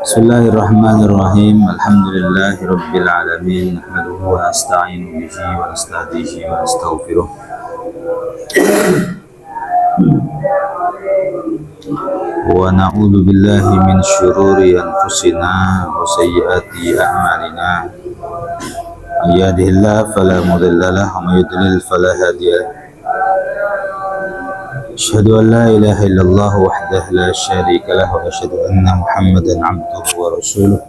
Bismillahirrahmanirrahim. Alhamdulillahirabbil alamin. Nahmaduhu wa nasta'inu bihi wa nasta'dihi wa nastaghfiruh. Wa na'udzu billahi min syururi anfusina wa sayyiati a'malina. May yahdihillahu fala mudilla lahu wa may yudlil fala hadiya lahu. Asyhadu an la ilaha illallah wahdahu la syarika lahu wa asyhadu anna Muhammadan 'abduhu wa rasuluh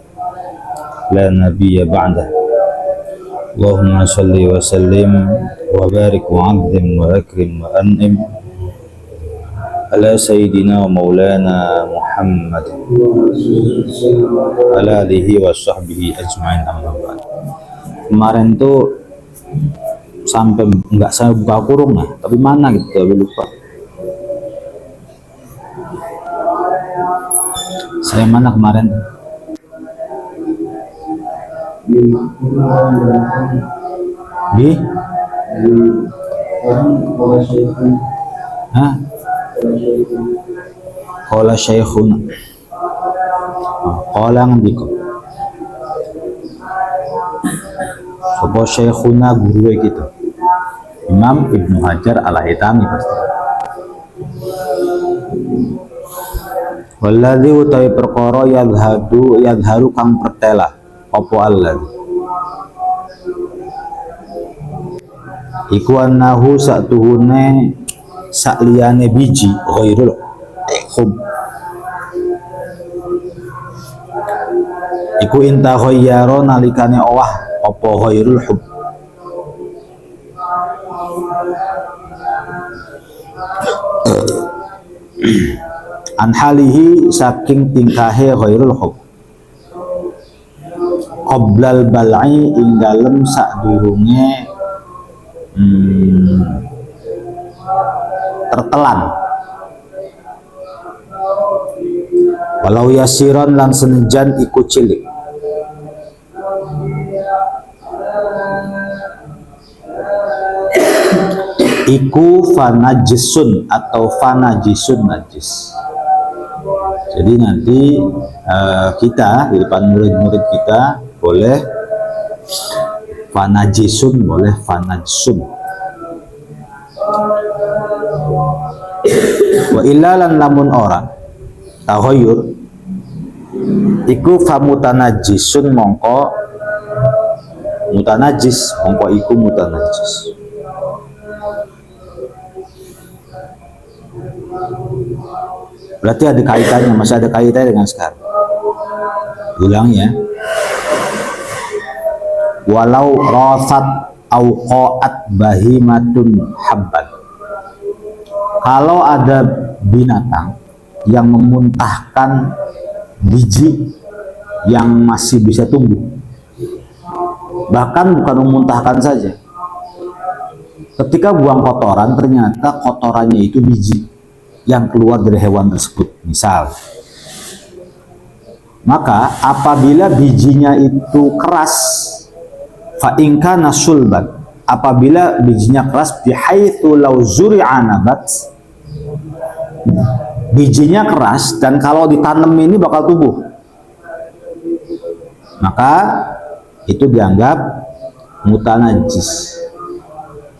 la nabiyya ba'dah. Allahumma shalli wa sallim wa barik wa 'azzim wa akrim wa an'im ala sayyidina wa maulana Muhammad ala alihi wa sahbihi ajma'in, amma ba'd. Kemarin tuh sampai enggak saya buka kurung ya, tapi mana gitu lupa. Saya mana kemarin? Di? Hah? Qala syekhuna. Qala ngendi kok? Sapa syekhuna guru gitu. Imam Ibnu Hajar Al-Haytami pasti. Walladzi utawi perkara yadharu kang pertela apa alladzi iku annahu satuhune sakliyane biji ghairul hub iku inta ghayyara nalikane owah apa ghairul hub an halihi saking tingkahe ghairul hub qoblal bal'i ing dalem sadurunge tertelan walau yasiron lan senejan iku cilik iku fanajisun atau fanajisun najis. Jadi nanti kita di depan murid-murid kita boleh fanajisun, boleh fanajsun. Wa ilalan lamun ora tahoyur iku famutanajisun mongko mutanajis, mongko iku mutanajis. Berarti ada kaitannya, masih ada kaitannya dengan sekarang. Ulang ya. Walau rafat au qa'at bahimatun habban. Kalau ada binatang yang memuntahkan biji yang masih bisa tumbuh, bahkan bukan memuntahkan saja, ketika buang kotoran ternyata kotorannya itu biji yang keluar dari hewan tersebut, misal, maka apabila bijinya itu keras, fa in kana sulban, apabila bijinya keras, bihaitsu law zuri'a nabat, bijinya keras dan kalau ditanam ini bakal tumbuh, maka itu dianggap mutanajis.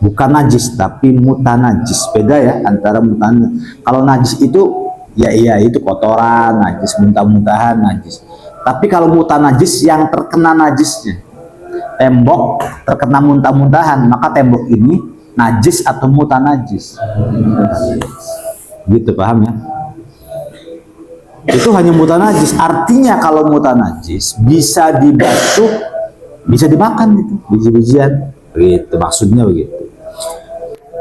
Bukan najis tapi mutanajis, beda ya antara mutan. Kalau najis itu ya iya itu kotoran, najis muntah-muntahan najis. Tapi kalau mutanajis yang terkena najisnya, tembok terkena muntah-muntahan, maka tembok ini najis atau mutanajis. Gitu, paham ya? Itu hanya mutanajis. Artinya kalau mutanajis bisa dibasuh, bisa dimakan itu biji-bijian. Begitu maksudnya begitu.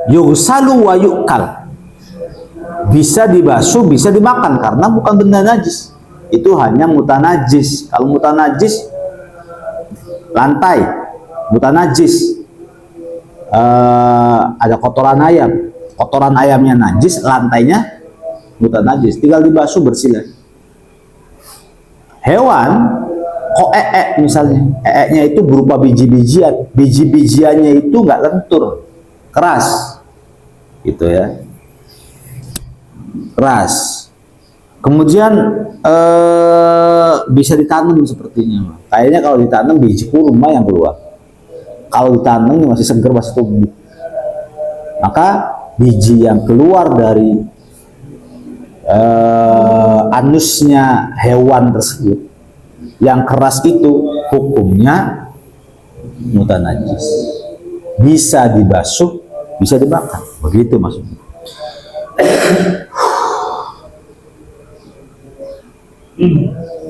Yughsalu wa yu'kal, bisa dibasuh bisa dimakan karena bukan benda najis, itu hanya mutanajis. Kalau mutanajis lantai, mutanajis ada kotoran ayam, kotoran ayamnya najis, lantainya mutanajis, tinggal dibasuh bersih lagi. Hewan kok misalnya, itu berupa biji-bijian, biji-bijiannya itu nggak lentur, keras gitu ya, keras. Kemudian bisa ditanam sepertinya. Kayaknya kalau ditanam biji kurma yang keluar. Kalau ditanam masih segar, masih tumbuh. Maka biji yang keluar dari anusnya hewan tersebut yang keras itu hukumnya mutanajis. Bisa dibasuh, bisa dimakan. Begitu maksudnya.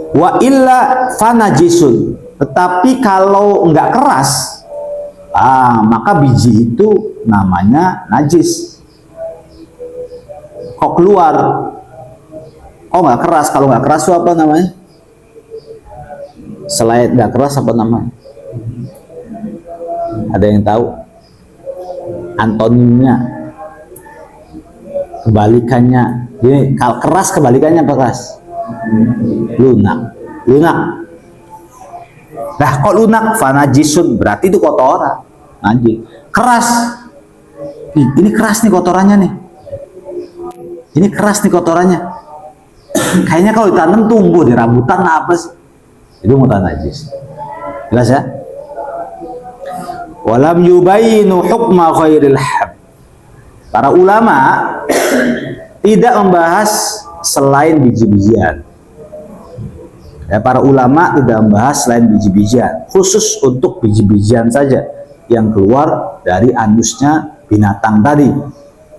Wa illa fanajisun. Tetapi kalau enggak keras, maka biji itu namanya najis. Kok keluar? Oh nggak keras. Kalau nggak keras itu apa namanya? Selain nggak keras apa namanya? Ada yang tahu? Antonimnya, kebalikannya. Jadi kalau keras kebalikannya apa keras? Lunak. Nah kok lunak? Fanajisun, berarti itu kotoran. Najis. Keras. Ini keras nih kotorannya nih. Ini keras nih kotorannya. Kayaknya kalau ditanam tumbuh di rambutan apa sih? Itu mutanajis. Jelas ya? Walam yubayinu hukma ghairil hab. Para ulama tidak membahas selain biji-bijian. Ya, para ulama tidak membahas selain biji-bijian, khusus untuk biji-bijian saja yang keluar dari anusnya binatang tadi.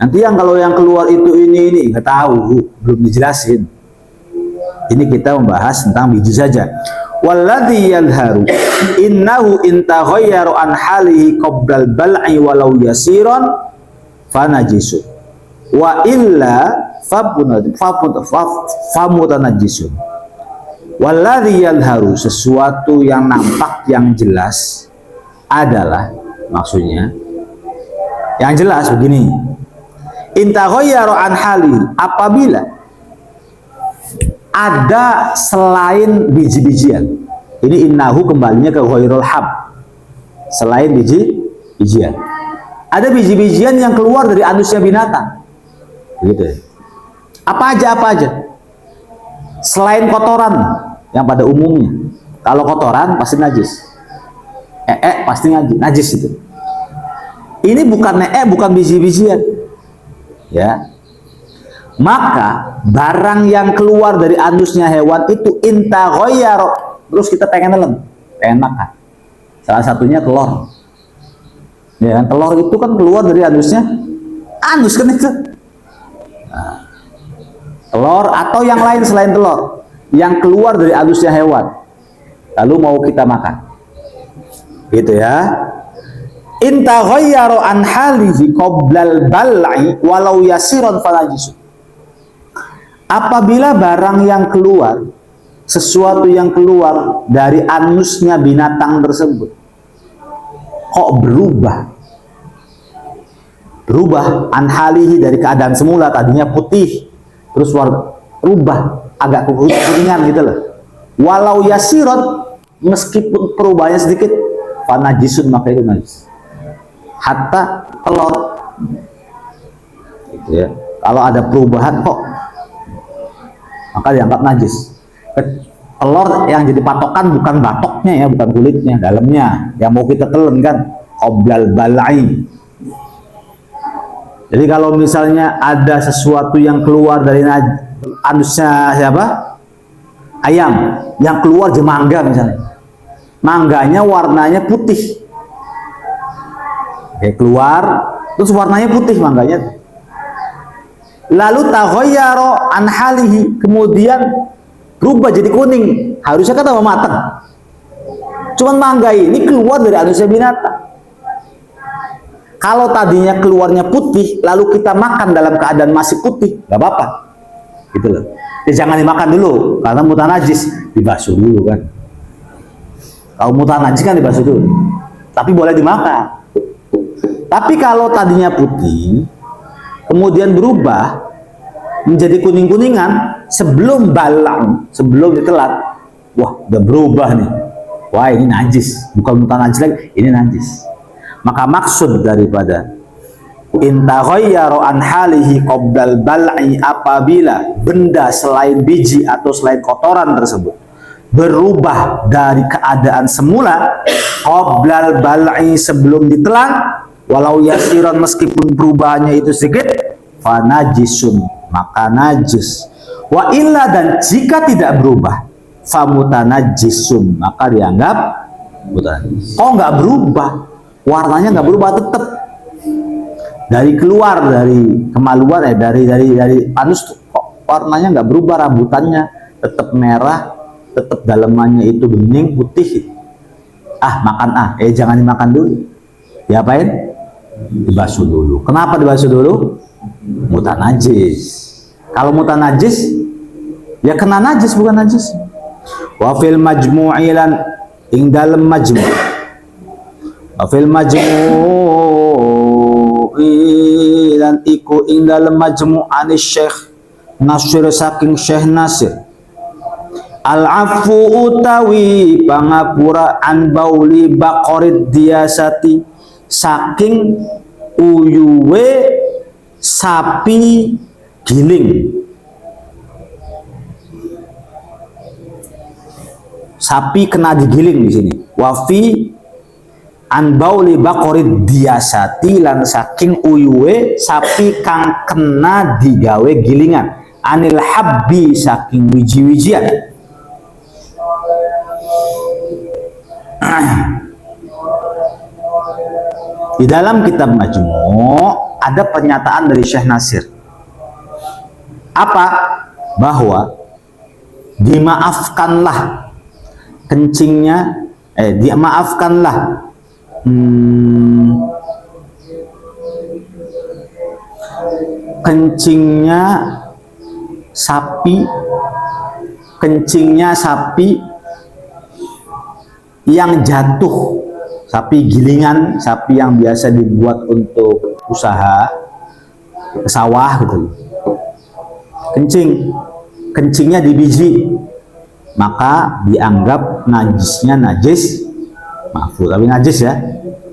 Nanti kalau yang keluar itu ini nggak tahu, belum dijelasin. Ini kita membahas tentang biji saja. Walladzi yadharu innahu intaghayyara an halihi qabla al-bal'i walau yasiran fanajisun wa illa famutanajisun. Walladzi yadharu, sesuatu yang nampak, yang jelas adalah, maksudnya yang jelas begini. Intaghayyara an halihi, apabila ada selain biji-bijian. Ini innahu kembalinya ke ghairul hab, selain biji-bijian. Ada biji-bijian yang keluar dari anusnya binatang. Begitu. Apa aja? Selain kotoran yang pada umumnya. Kalau kotoran pasti najis. Pasti najis itu. Ini bukan bukan biji-bijian. Ya. Maka barang yang keluar dari anusnya hewan itu intaghayyara, terus kita pengen makan. Salah satunya telur. Ya, telur itu kan keluar dari anusnya anus kan itu. Nah, telur atau yang lain selain telur yang keluar dari anusnya hewan, lalu mau kita makan. Gitu ya. Intaghayyara an halihi qoblal bal'i walau yasiran fanajisun. Apabila barang yang keluar, sesuatu yang keluar dari anusnya binatang tersebut kok berubah anhalihi, dari keadaan semula tadinya putih terus berubah agak kekuningan gitu loh, walau yasirat, meskipun perubahannya sedikit, fanajisun, maka itu najis. Hatta telur gitu ya, kalau ada perubahan kok maka dianggap najis. Telur yang jadi patokan bukan batoknya ya, bukan kulitnya, dalamnya yang mau kita telan kan, qoblal bal'i. Jadi kalau misalnya ada sesuatu yang keluar dari anusnya siapa? Ayam, yang keluar mangga misalnya. Mangganya warnanya putih. Keluar terus warnanya putih mangganya. Lalu taghayyara an halihi, kemudian berubah jadi kuning, harusnya kan tambah matang. Cuman mangga ini keluar dari anusnya binatang. Kalau tadinya keluarnya putih, lalu kita makan dalam keadaan masih putih, nggak apa-apa, gitu loh. Ya, jangan dimakan dulu, karena mutanajis, dibasuh dulu kan. Kalau mutanajis kan dibasuh dulu, tapi boleh dimakan. Tapi kalau tadinya putih, kemudian berubah menjadi kuning-kuningan sebelum balang, sebelum ditelat, wah udah berubah nih, wah ini najis, bukan mutanajis lagi, ini najis. Maka maksud daripada in taghayyaru an halihi qoblal bal'i, apabila benda selain biji atau selain kotoran tersebut berubah dari keadaan semula qoblal bal'i, sebelum ditelan, walau yasiran, meskipun perubahannya itu sedikit, fanajisun, maka najis. Wa illa, dan jika tidak berubah, famutanajisun, maka dianggap mutanajis. Oh, nggak berubah, warnanya nggak berubah, tetap dari keluar dari kemaluan, dari anus warnanya nggak berubah, rambutannya tetap merah, tetap dalamannya itu bening putih. Makan jangan dimakan dulu, diapain? Dibasuh dulu. Kenapa dibasuh dulu? Mutanajis. Kalau mutanajis ya kena najis, bukan najis. Wa fil majmu'i, lan ing dalem majmu', wa fil majmu'i lan iku ing dalem majmu' anis Syekh Nasir, saking Syekh Nasir, al-afu utawi pangapura an bauli baqarid diyasati, saking uyuwe sapi giling. Sapi kena digiling di sini. Wafi an bauli baqarid diyasati, lan saking uyuwe sapi kang kena digawe gilingan, anil habbi, saking wiji-wijian. Di dalam kitab Majmu' ada pernyataan dari Syekh Nasir. Apa? Bahwa dimaafkanlah kencingnya, dimaafkanlah kencingnya sapi yang jatuh, sapi gilingan, sapi yang biasa dibuat untuk usaha sawah gitu. Kencingnya di biji, maka dianggap najisnya najis maafur, tapi najis ya,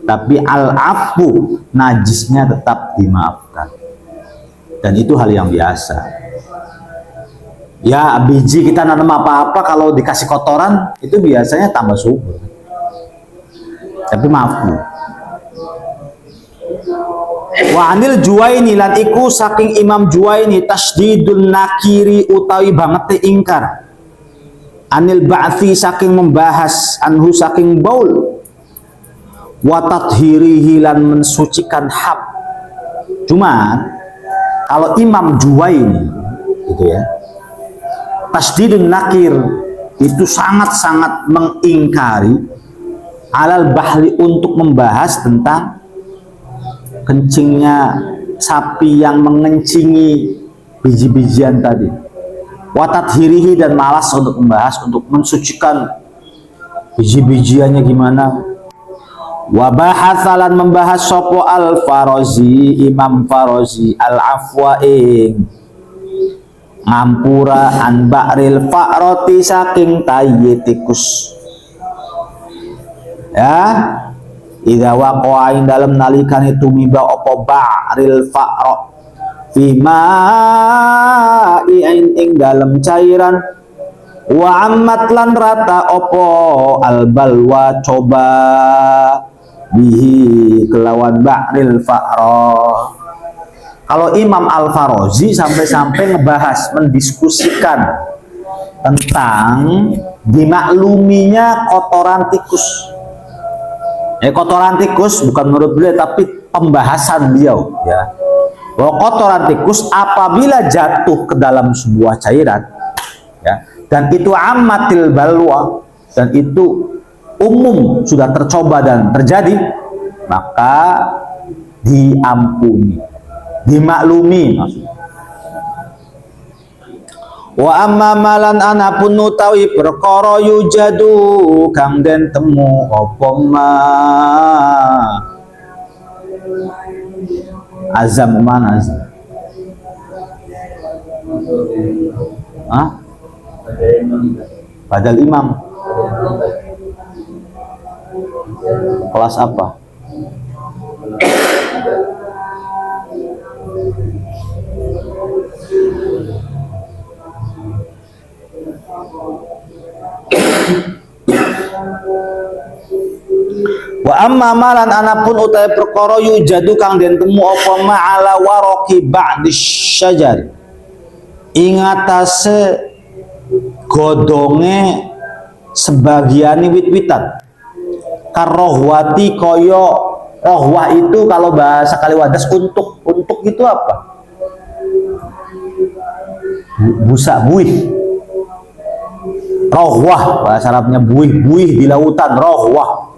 tapi al-afu najisnya tetap dimaafkan, dan itu hal yang biasa. Ya, biji kita nanam apa-apa, kalau dikasih kotoran itu biasanya tambah subur, tapi maafur. Wa anil Juwaini, lan iku saking Imam Juwaini, tasdidun nakiri utawi banget ingkar, anil ba'thi, saking membahas, anhu saking baul, wa tathhirihi, lan mensucikan hab. Cuma kalau Imam Juwaini gitu ya, tasdidun nakir itu sangat-sangat mengingkari alal bahli, untuk membahas tentang kencingnya sapi yang mengencingi biji-bijian tadi, watathirihi, dan malas untuk membahas, untuk mensucikan biji-bijiannya gimana. Wabahatsalan membahas sopo al-Farazi, Imam Farazi, al-afwa ing ngampura an ba'ril fa'roti, saking tayi tikus. Ya, idza waqa'a dalam nalikan itu miba opo ba'ril fa'ro fima ing dalam cairan, wa ammat lan rata opo al balwa coba bihi kelawan ba'ril fa'ro. Kalau Imam Al-Farazi sampai-sampai ngebahas, mendiskusikan tentang dimakluminya kotoran tikus. Kotoran tikus bukan menurut beliau, tapi pembahasan beliau ya, bahwa kotoran tikus apabila jatuh ke dalam sebuah cairan ya, dan itu ammatil balwa, dan itu umum sudah tercoba dan terjadi, maka diampuni, dimaklumi maksudnya. Wa amma malan anapun utawi perkara yujadu kang den temu apa ma azam, mana azam? Badal imam. Kelas apa? Wa amma malan anapun utahe perkara yujadu kang den temu apa ma'ala waraqi ba'di syajar ing atase godonge sebagiane wit-witan karohwati koyo rohwah itu kalau bahasa Kaliwadas untuk itu apa? Busa, buih. Rohwah bahasa Arabnya buih di lautan, rohwah.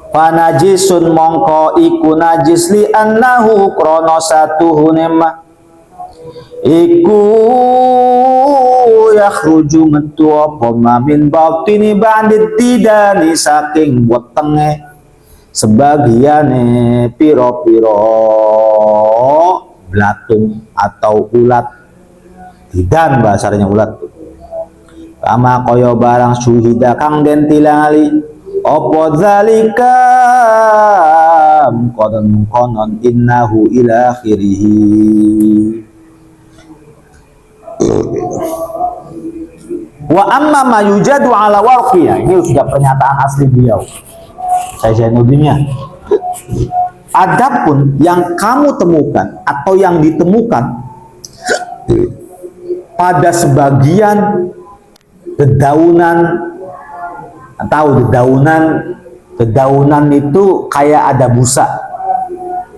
Panajisun mongko iku najis li annahu krono satuhune ma iku yakhruju metu apa min batini bandit tidani saking wetenge sebagiane piro-piro blatung atau ulat. Didan bahasanya ulat kama kaya barang syuhida kang den tilangali apa zalika konon innahu ila akhirih. Wa amma ma yujadu ala warqi, ini sudah pernyataan asli beliau saya nudinya. Adapun yang kamu temukan atau yang ditemukan pada sebagian dedaunan atau dedaunan itu kayak ada busa.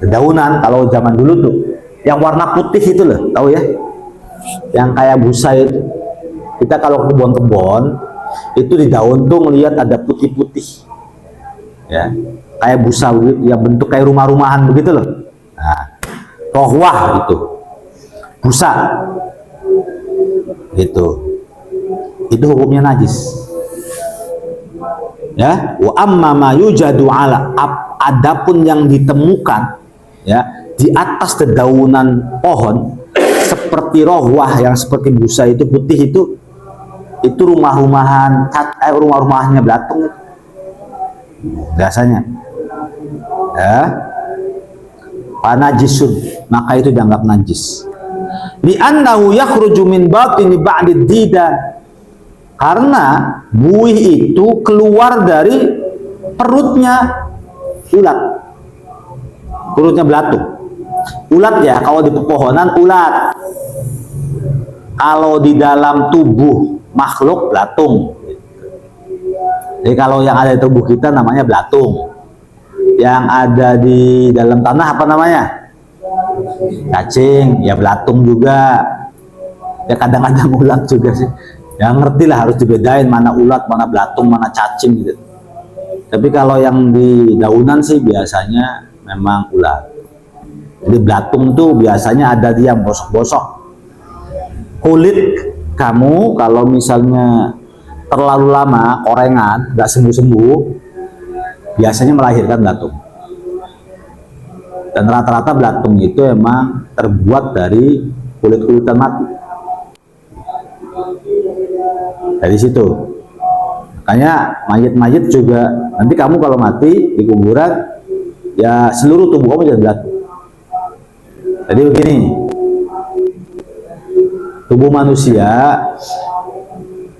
Dedaunan kalau zaman dulu tuh yang warna putih itu loh, tahu ya? Yang kayak busa itu. Kita kalau ke kebun-kebun itu di daun tuh melihat ada putih-putih. Ya, kayak busa ya, bentuk kayak rumah-rumahan begitu loh. Nah, rohwah itu. Busa. Gitu. Itu hukumnya najis. Ya, wa amma ma yujadu ala adapun yang ditemukan ya di atas dedaunan pohon seperti rohwah yang seperti busa itu putih itu rumah-rumahannya belatung itu. Biasanya ya panajisun maka itu dianggap najis li annahu yakhruju min batini ba'di didan karena buih itu keluar dari perutnya ulat, perutnya belatung. Ulat ya, kalau di pepohonan ulat, kalau di dalam tubuh makhluk belatung. Jadi kalau yang ada di tubuh kita namanya belatung, yang ada di dalam tanah apa namanya? Cacing, ya belatung juga. Ya kadang-kadang ulat juga sih. Ya ngerti lah, harus dibedain mana ulat, mana belatung, mana cacing gitu. Tapi kalau yang di daunan sih biasanya memang ulat. Jadi belatung tuh biasanya ada dia bosok-bosok. Kulit kamu kalau misalnya terlalu lama korengan, nggak sembuh-sembuh, biasanya melahirkan belatung. Dan rata-rata belatung itu emang terbuat dari kulit-kulitan mati. Dari situ makanya mayit-mayit juga nanti kamu kalau mati di kuburan ya seluruh tubuh kamu jadi belatung. Jadi begini, tubuh manusia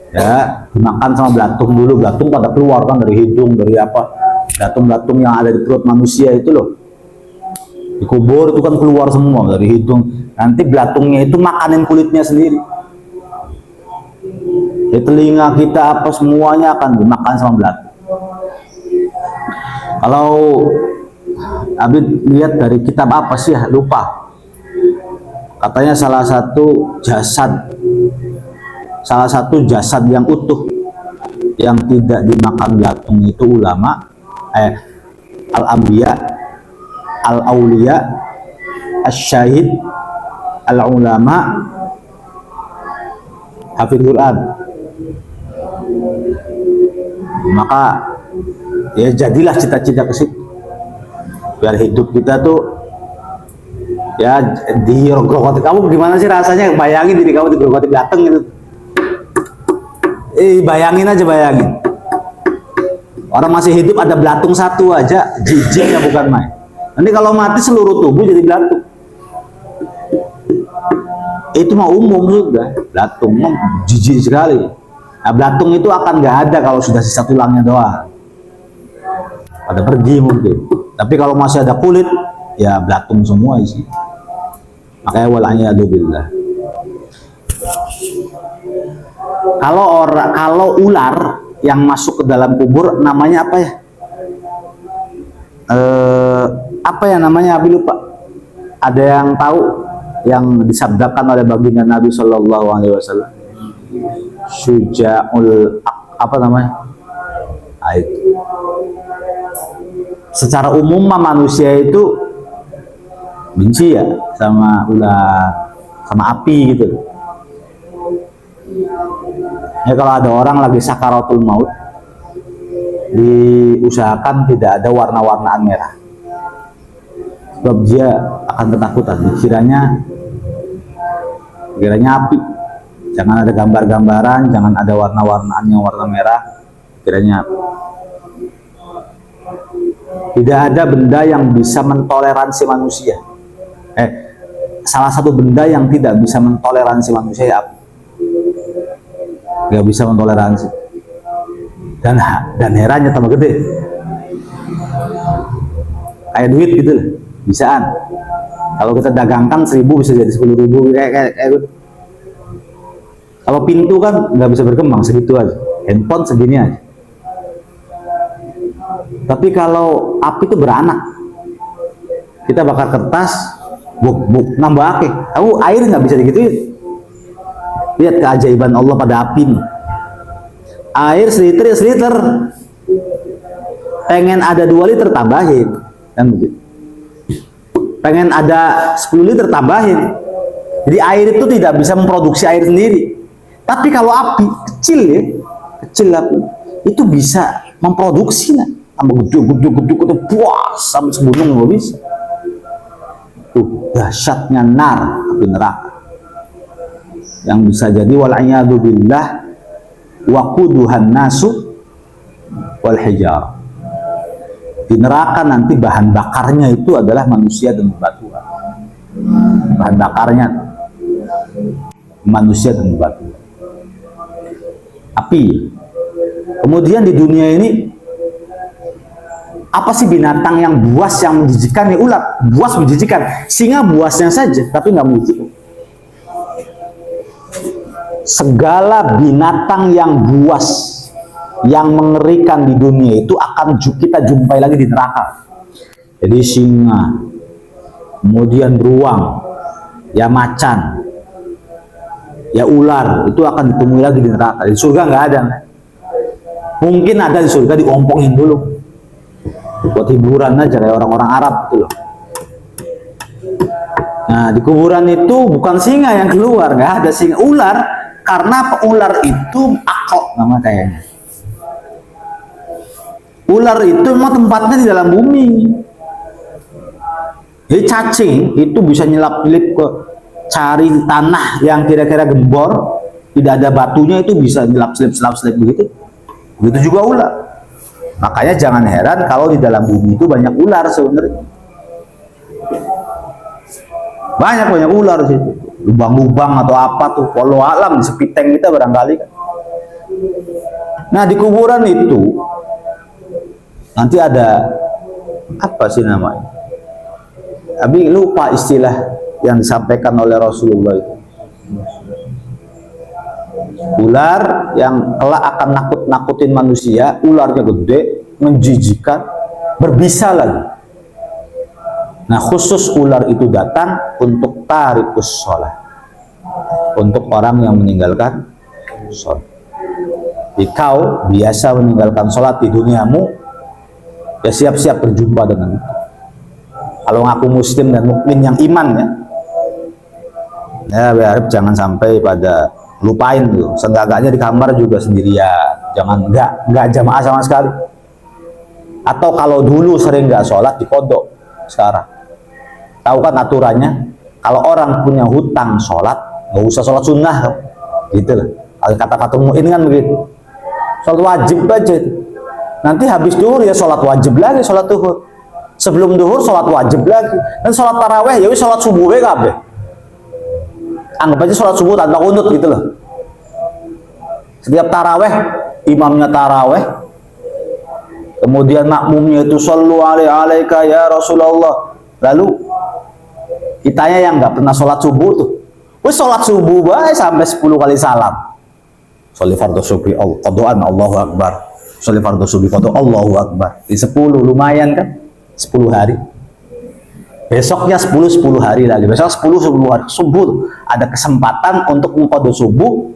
ya dimakan sama belatung dulu, belatung pada keluar kan dari hidung, dari apa, belatung-belatung yang ada di perut manusia itu loh, dikubur itu kan keluar semua dari hidung, nanti belatungnya itu makanin kulitnya sendiri. Ya, telinga kita apa semuanya akan dimakan sama belatung. Kalau Abid lihat dari kitab apa sih ya, lupa. Katanya salah satu jasad yang utuh yang tidak dimakan belatung itu ulama al-anbiya, al-auliya, asy-syahid, al-ulama, hafidhul Quran. Maka ya jadilah cita-cita ke situ biar hidup kita tuh ya digerogoti. Kamu gimana sih rasanya bayangin diri kamu digerogoti belatung gitu, bayangin aja, bayangin orang masih hidup ada belatung satu aja jijiknya bukan main, nanti kalau mati seluruh tubuh jadi belatung. Itu mah umum sudah, belatung jijik sekali. Nah, belatung itu akan nggak ada kalau sudah sisa tulangnya doang. Pada pergi mungkin. Tapi kalau masih ada kulit, ya belatung semua isi. Makanya wal'iyadu billah. Kalau ular yang masuk ke dalam kubur namanya apa ya? Apa ya namanya? Abi lupa. Ada yang tahu yang disabdakan oleh baginda Nabi Shallallahu Alaihi Wasallam? Syuja'ul apa namanya? Itu. Secara umum manusia itu benci ya sama ular, sama api gitu. Ya kalau ada orang lagi sakaratul maut, diusahakan tidak ada warna-warnaan merah, sebab dia akan ketakutan. Kiranya api, jangan ada gambar-gambaran, jangan ada warna-warnaan yang warna merah, kiranya api. Tidak ada benda yang bisa mentoleransi manusia. Salah satu benda yang tidak bisa mentoleransi manusia ya api. Gak bisa mentoleransi. Dan herannya tambah gede. Kayak duit gitu loh, bisaan. Kalau kita dagangkan 1.000 bisa jadi 10.000 kayak gitu. Kalau pintu kan nggak bisa berkembang, segitu aja. Handphone segini aja. Tapi kalau api itu beranak, kita bakar kertas, nambah ake. Tahu air nggak bisa digituin. Lihat keajaiban Allah pada api nih. Air seliter ya seliter. Pengen ada 2 liter tambahin, kan begitu. Pengen ada 10 liter tambahin. Jadi air itu tidak bisa memproduksi air sendiri. Tapi kalau api kecil ya, kecil api itu bisa memproduksi nah. Tambah gede, puas sampai segunung nggak bisa. Tuh dahsyatnya nar, api neraka. Yang bisa jadi wal'iyadu billah waquduhan nasu wal hijar. Di neraka nanti bahan bakarnya itu adalah manusia dan bebatuan. Bahan bakarnya manusia dan bebatuan. Api. Kemudian di dunia ini apa sih binatang yang buas yang menjijikkan? Ya ular, buas menjijikkan. Singa buasnya saja, tapi nggak menjijikkan. Segala binatang yang buas, yang mengerikan di dunia itu akan kita jumpai lagi di neraka. Jadi singa, kemudian beruang, ya macan, ya ular, itu akan ditemui lagi di neraka. Di surga nggak ada. Mungkin ada di surga, diompongin dulu. Buat hiburan aja kayak orang-orang Arab gitu loh. Nah di kuburan itu bukan singa yang keluar, nggak ada singa, ular. Karena ular itu akok nama kayaknya. Ular itu memang tempatnya di dalam bumi. Jadi cacing itu bisa nyelap-nyelip ke cari tanah yang kira-kira gembor, tidak ada batunya, itu bisa nyelap-nyelip begitu. Begitu juga ular. Makanya jangan heran kalau di dalam bumi itu banyak ular sebenarnya. Banyak ular di situ. Lubang-lubang atau apa tuh, walau alam di sepiteng kita barangkali kan. Nah di kuburan itu nanti ada apa sih namanya? Abi lupa istilah yang disampaikan oleh Rasulullah itu. Ular yang kelak akan nakut-nakutin manusia, ularnya gede, menjijikan, berbisa lagi. Nah khusus ular itu datang untuk tarikus sholat, untuk orang yang meninggalkan sholat. Jadi kau biasa meninggalkan sholat di duniamu, ya siap-siap berjumpa dengan itu. Kalau ngaku muslim dan mukmin yang iman ya berharap jangan sampai pada lupain tuh. Seenggak-enggaknya di kamar juga sendirian, jangan nggak jamaah sama sekali. Atau kalau dulu sering nggak sholat, dikodok sekarang. Tahu kan aturannya, kalau orang punya hutang sholat, nggak usah sholat sunnah, gitu lah. Kalau kata Fatul Mu'in kan begitu, sholat wajib aja itu. Nanti habis duhur ya sholat wajib lagi, sholat duhur. Sebelum duhur sholat wajib lagi, dan sholat taraweh ya sholat subuh kabeh. Anggap aja sholat subuh tanpa kunut gitu loh. Setiap taraweh, imamnya taraweh, kemudian makmumnya itu shollu alaika ya Rasulullah. Lalu kitanya yang nggak pernah sholat subuh tuh, wis sholat subuh bae sampai 10 kali salam. Sholli fardhu subhi qadaan Allahu akbar. Sholli fardhu subhi qadaan Allahu akbar. Di 10 lumayan kan? 10 hari. Besoknya 10 hari lagi. Besok 10 hari subuh ada kesempatan untuk mengqadha subuh,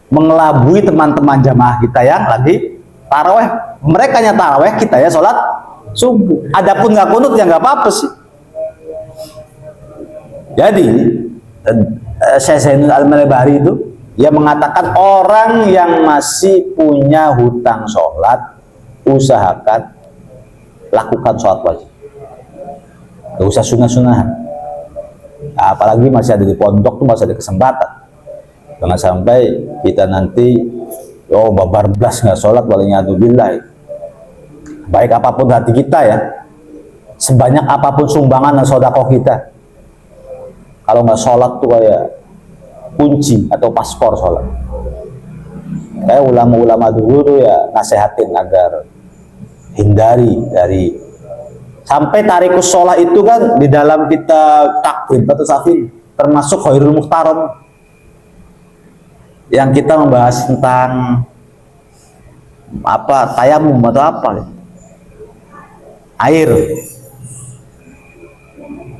mengelabui teman-teman jamaah kita yang lagi taraweh. Mereka nya taraweh, kita ya sholat subuh. Adapun nggak kunut ya nggak apa-apa sih. Jadi Syekh Zainul Al-Malbari itu dia mengatakan orang yang masih punya hutang sholat, usahakan lakukan sholat wajib. Gak usah sunah-sunahan. Nah, apalagi masih ada di pondok tuh masih ada kesempatan. Jangan sampai kita nanti babar blas nggak sholat, waliyadzubillah. Baik apapun hati kita ya, sebanyak apapun sumbangan dan sedekah kita, kalau nggak sholat tuh kayak kunci atau paspor sholat. Kayak ulama-ulama dulu tuh ya nasehatin agar hindari dari sampai tarikus sholat itu kan di dalam kita takbir atau safin termasuk khairul muhtaram yang kita membahas tentang apa tayamum atau apa air.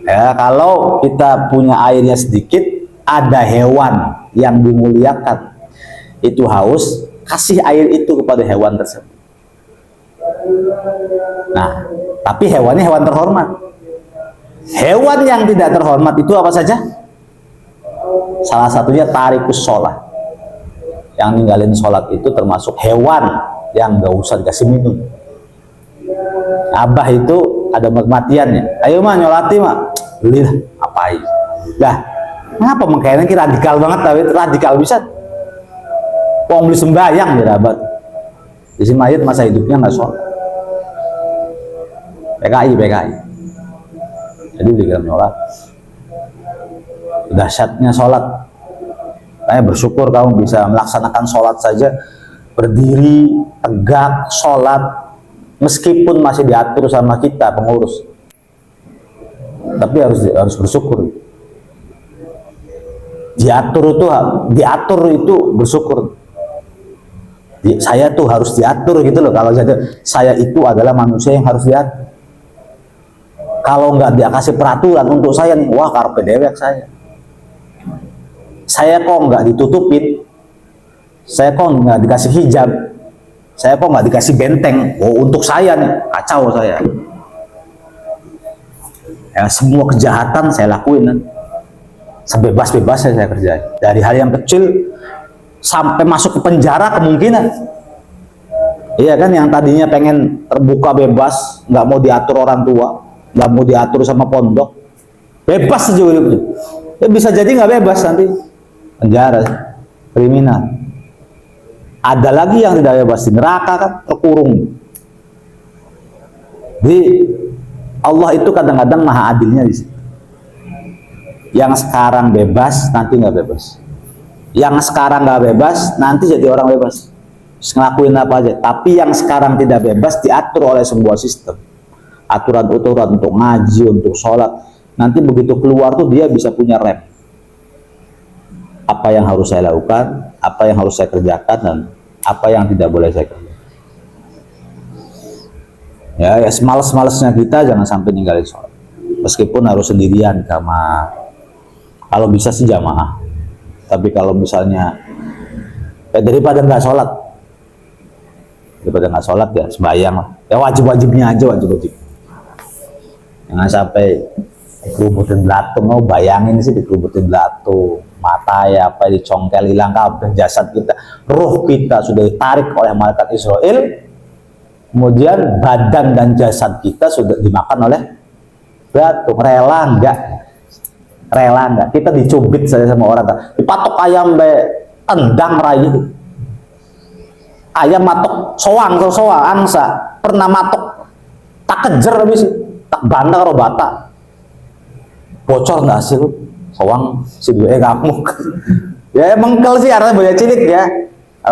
Ya, kalau kita punya airnya sedikit, ada hewan yang dimuliakan itu haus, kasih air itu kepada hewan tersebut. Nah, tapi hewannya hewan terhormat. Hewan yang tidak terhormat itu apa saja? Salah satunya tarikus sholat. Yang ninggalin sholat itu termasuk hewan yang gak usah dikasih minum. Abah itu ada kematiannya. Ayo mah nyolati mah. Belilah, apain? Lah, kenapa makanya kita radikal banget, tapi radikal bisa. Wong beli sembahyang ya abad. Isi mayat masa hidupnya nggak sholat. PKI. Jadi beli nyolat. Dahsyatnya sholat. Saya bersyukur kamu bisa melaksanakan sholat saja, berdiri tegak sholat, meskipun masih diatur sama kita pengurus. Tapi harus bersyukur. Diatur itu bersyukur. Saya tuh harus diatur gitu loh. Kalau saya itu adalah manusia yang harus diatur. Kalau nggak dikasih peraturan untuk saya nih, wah karpe dewek saya. Saya kok nggak ditutupin, saya kok nggak dikasih hijab, saya kok nggak dikasih benteng. Oh untuk saya nih, kacau saya. Ya, semua kejahatan saya lakuin, sebebas-bebasnya saya kerjain. Dari hal yang kecil sampai masuk ke penjara kemungkinan. Iya kan, yang tadinya pengen terbuka bebas, nggak mau diatur orang tua, nggak mau diatur sama pondok, bebas aja hidupnya. Ya, bisa jadi nggak bebas nanti, penjara, kriminal. Ada lagi yang tidak bebas di neraka kan, terkurung. Jadi Allah itu kadang-kadang maha adilnya di sini. Yang sekarang bebas nanti nggak bebas. Yang sekarang nggak bebas nanti jadi orang bebas. Ngelakuin apa aja. Tapi yang sekarang tidak bebas diatur oleh sebuah sistem. Aturan-aturan untuk ngaji, untuk sholat. Nanti begitu keluar tuh dia bisa punya rem. Apa yang harus saya lakukan, apa yang harus saya kerjakan, dan apa yang tidak boleh saya kerjakan. Ya semales-malesnya kita jangan sampai ninggalin sholat. Meskipun harus sendirian sama, kalau bisa sih jamaah. Tapi kalau misalnya daripada nggak sholat, ya sembahyang lah. Ya wajib-wajibnya aja, wajib-wajib. Jangan sampai dikerubutin belatung. Mau bayangin sih dikerubutin belatung, mata ya apa dicongkel, hilang kabeh jasad kita, roh kita sudah ditarik oleh malaikat Israel. Kemudian badan dan jasad kita sudah dimakan oleh belatung. Rela enggak? Kita dicubit saja sama orang, dipatok ayam tendang rayu. Ayam matok soang angsa pernah matok tak kejer habis tak bandar karo bata. Bocor enggak sih lu? Soang si dua ngamuk. Ya mengkel sih artinya banyak cilik ya.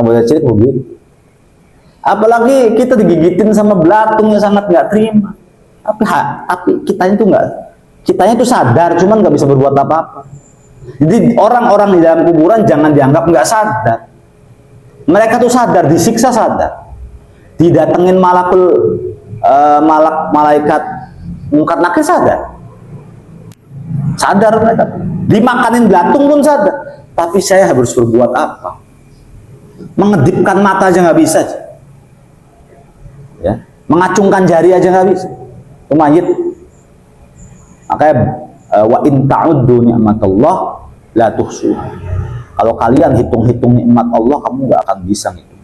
bocah cilik begitu. Apalagi kita digigitin sama belatung yang sangat nggak terima. Tapi kitanya itu nggak, kitanya itu sadar, cuman nggak bisa berbuat apa-apa. Jadi orang-orang di dalam kuburan jangan dianggap nggak sadar. Mereka tuh sadar, disiksa sadar. Didatengin malaikat mungkar nakir sadar. Sadar mereka. Dimakanin belatung pun sadar. Tapi saya harus berbuat apa? Mengedipkan mata aja nggak bisa. Ya, mengacungkan jari aja nggak bisa. Itu mayit. Makanya wa in ta'uddu ni'matallah la tuhsuha. Kalau kalian hitung-hitung nikmat Allah, kamu nggak akan bisa ngitung.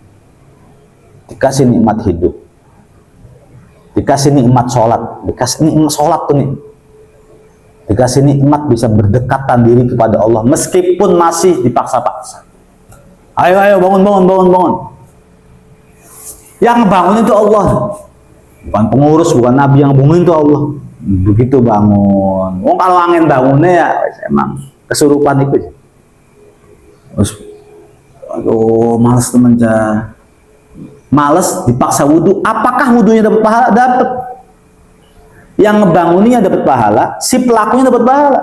Dikasih nikmat hidup, dikasih nikmat sholat, dikasih nikmat sholat tuh nih, dikasih nikmat bisa berdekatan diri kepada Allah meskipun masih dipaksa-paksa. Ayo bangun. Yang bangun itu Allah, bukan pengurus, bukan nabi yang bangun itu Allah. Begitu bangun. Kalau angin bangunnya ya emang kesurupan itu. Terus, aduh, males teman cah. Males dipaksa wudhu. Apakah wudhunya dapat pahala? Dapat. Yang ngebangunnya dapat pahala, si pelakunya dapat pahala.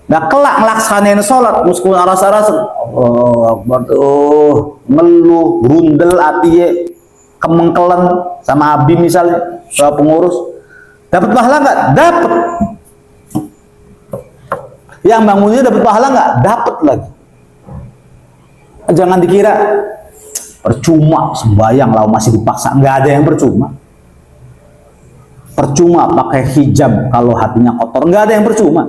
Nah, kelak ngelaksanain sholat, meskipun aras-arasan, oh, Akbar tuh, ngeluh, grundel, hatinya kemengkelan sama Abi misalnya, sama pengurus, dapat pahala nggak? Dapat. Yang bangunnya dapat pahala nggak? Dapat lagi. Jangan dikira percuma sembahyang lah masih dipaksa, nggak ada yang percuma. Percuma pakai hijab kalau hatinya kotor, nggak ada yang percuma.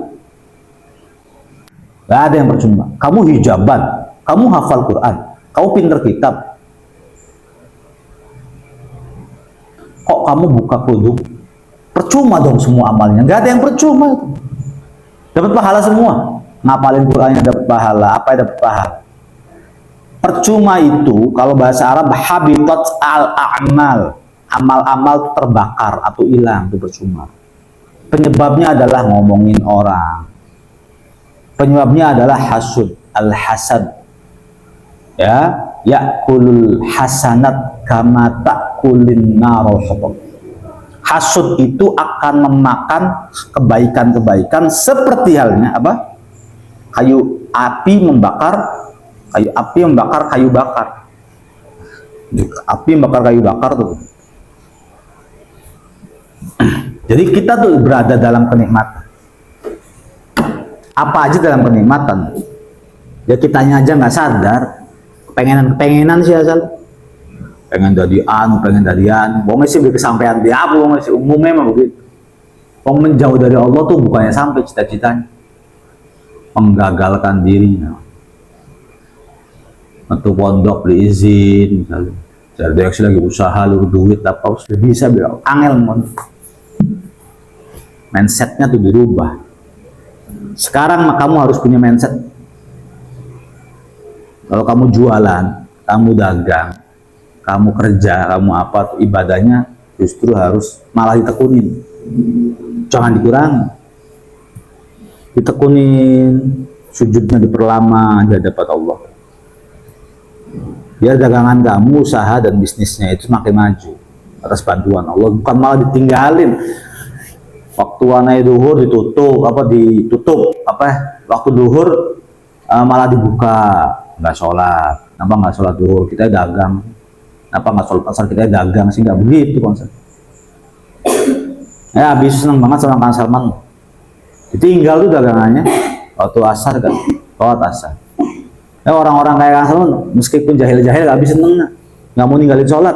Nggak ada yang percuma. Kamu hijaban, kamu hafal Quran, kamu pinter kitab. Kok kamu buka kudung? Percuma dong semua amalnya. Nggak ada yang percuma itu. Dapat pahala semua. Ngapalin Qurannya dapat pahala, apa yang dapat pahala? Percuma itu kalau bahasa Arab habitat al-a'mal, amal-amal terbakar atau hilang, itu percuma. Penyebabnya adalah ngomongin orang. Penyebabnya adalah hasud, al-hasad. Ya, ya'kulul hasanat kama ta'kulin narul hutab. Hasud itu akan memakan kebaikan-kebaikan seperti halnya apa? Kayu api membakar kayu bakar. Api membakar kayu bakar tuh. Jadi kita tuh berada dalam kenikmatan. Apa aja dalam kenikmatan. Ya kitanya aja nggak sadar. Pengenan sih asal. Pengen jadi pengen jadi Wong sih kesampaian dia apa? Wong sih umumnya mah begitu. Wong menjauh dari Allah tuh bukannya sampai cita-citanya. Menggagalkan dirinya. Atau pondok beli izin misalnya, jadi lagi usaha lu duit apa sudah bisa bilang angel mindsetnya tuh dirubah. Sekarang kamu harus punya mindset. Kalau kamu jualan, kamu dagang, kamu kerja, kamu apa tuh ibadahnya justru harus malah ditekunin, jangan dikurangi, ditekunin, sujudnya diperlama di hadapan Allah. Biar dagangan kamu, usaha dan bisnisnya itu semakin maju atas bantuan Allah, bukan malah ditinggalin. Waktu anai duhur ditutup waktu duhur malah dibuka, nggak sholat. Kenapa nggak sholat duhur? Kita dagang. Kenapa nggak sholat asar? Kita dagang sih, nggak begitu konsep. Ya habis seneng banget sama Kang Salman, ditinggal tuh dagangannya waktu asar kan, sholat asar. Ya orang-orang kayak Kang Salman meskipun jahil-jahil gak bisa seneng, nggak mau ninggalin sholat.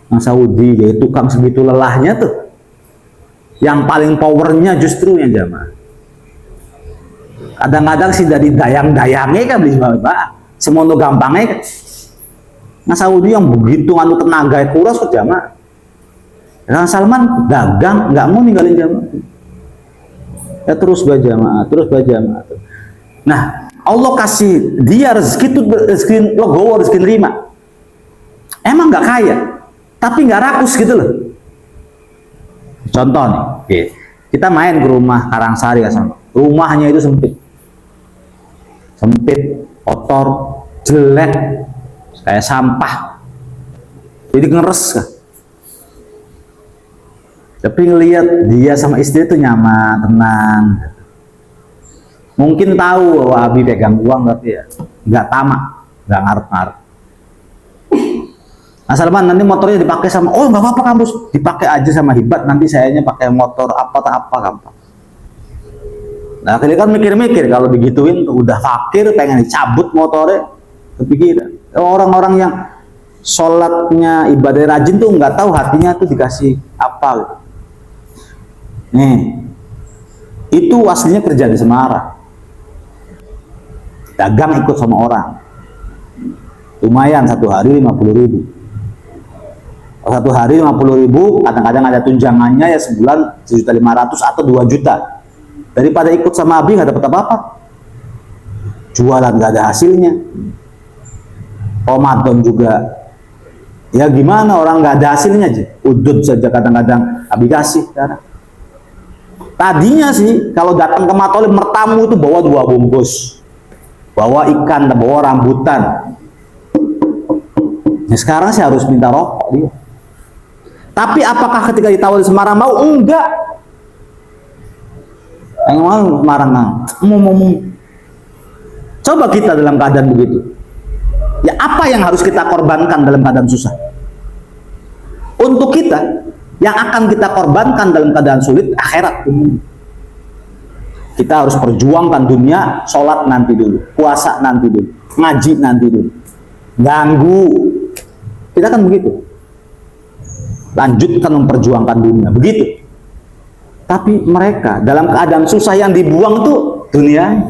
Yang Saudi jadi tukang segitu lelahnya tuh, yang paling powernya justru yang jamaah. Kadang-kadang sih dari dayang-dayangnya kan beli mbak, semono gampangnya kan. Nah Saudi yang begitu anu tenaga kuras ke jamaah. Kang Salman dagang nggak mau ninggalin jamaah. Ya terus berjamaah. Nah Allah kasih dia rezeki itu rezeki legowo, rezeki nerima. Emang nggak kaya, tapi nggak rakus gitu loh. Contoh nih, kita main ke rumah Karangsari, rumahnya itu sempit. sempit, kotor, jelek, kayak sampah. Jadi ngeres kan. Tapi ngelihat dia sama istri itu nyaman, tenang. Mungkin tahu bahwa Abi pegang uang, tapi ya nggak tamak, nggak ngarep-ngarep. Asalkan nanti motornya dipakai sama, oh nggak apa-apa kampus, dipakai aja sama Hibat, nanti sayanya pakai motor apa tak apa gampang. Nah akhirnya kan mikir-mikir, kalau digituin udah fakir, pengen dicabut motornya, kepikiran. Orang-orang yang sholatnya ibadah rajin tuh nggak tahu hatinya tuh dikasih apa gitu. Nih, itu aslinya kerja di Semarang, dagang ikut sama orang, lumayan satu hari 50.000. Satu hari 50.000, kadang-kadang ada tunjangannya ya sebulan 1.500.000 atau 2 juta. Daripada ikut sama Abi nggak dapat apa-apa, jualan nggak ada hasilnya, Ramadan juga ya gimana, orang nggak ada hasilnya aja, udut saja kadang-kadang Abi kasih. Tadinya sih kalau datang ke Matolib mertamu itu bawa 2 bungkus, bawa ikan, bawa rambutan. Nah, sekarang sih harus minta rokok dia. Tapi apakah ketika ditawar di Semarang mau? Enggak. Yang mau Semarang mau. Coba kita dalam keadaan begitu. Ya apa yang harus kita korbankan dalam keadaan susah? Untuk kita, yang akan kita korbankan dalam keadaan sulit, akhirat. Kita harus perjuangkan dunia, sholat nanti dulu, puasa nanti dulu, ngaji nanti dulu. Ganggu. Kita kan begitu. Lanjutkan memperjuangkan dunia, begitu. Tapi mereka dalam keadaan susah yang dibuang tuh dunia.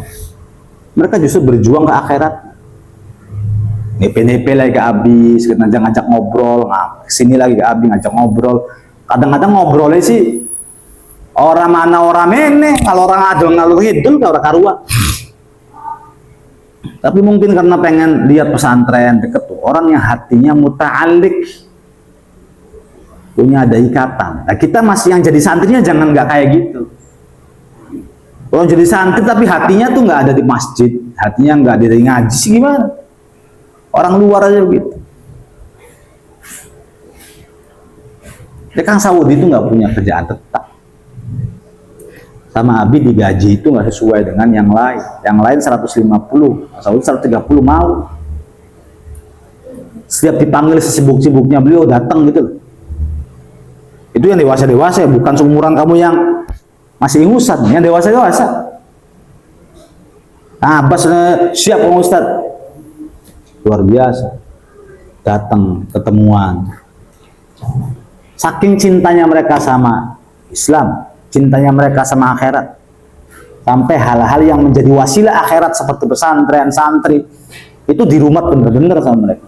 Mereka justru berjuang ke akhirat. Nepe-nepe lagi ke habis, ngajak ngobrol, nah kesini lagi ke habis ngajak ngobrol. Kadang-kadang ngobrolnya sih orang mana orang mene, kalau orang adol ngalur ngidul ke orang karuan. Tapi mungkin karena pengen lihat pesantren deket tuh, orang yang hatinya muta'alik, punya ada ikatan. Nah kita masih yang jadi santrinya jangan nggak kayak gitu. Kalau jadi santri tapi hatinya tuh nggak ada di masjid, hatinya nggak ada di ngaji sih gimana? Orang luar aja begitu. Ya Kang Saudi itu nggak punya kerjaan tetap. Sama Abi digaji itu nggak sesuai dengan yang lain. Yang lain 150, Saudi 130 mau. Setiap dipanggil sesibuk-sibuknya beliau datang gitu. Itu yang dewasa-dewasa, bukan seumuran kamu yang masih ingusan, yang dewasa-dewasa. Nah, Abbas siap Pak Ustaz. Luar biasa. Datang ketemuan. Saking cintanya mereka sama Islam, cintanya mereka sama akhirat, sampai hal-hal yang menjadi wasilah akhirat seperti pesantren, santri, itu dirumat bener-bener sama mereka.